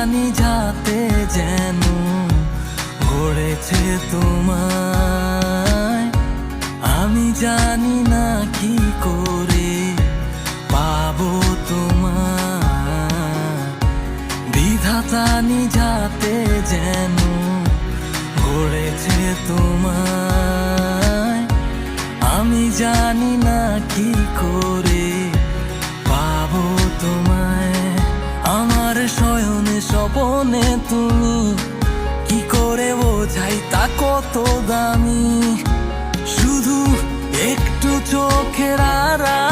জানি যাতে যেন গড়েছে তোমায়। আমি জানি না কি করে পাবো তোমায়। বিধাতা নিজাতে যেন গড়েছে তোমায়। আমি জানি না কি করে পাবো তোমায়। আমার শয়নে স্বপনে তুমি, কি করে বোঝাই তা কত দামি। শুধু একটু চোখের আড়াল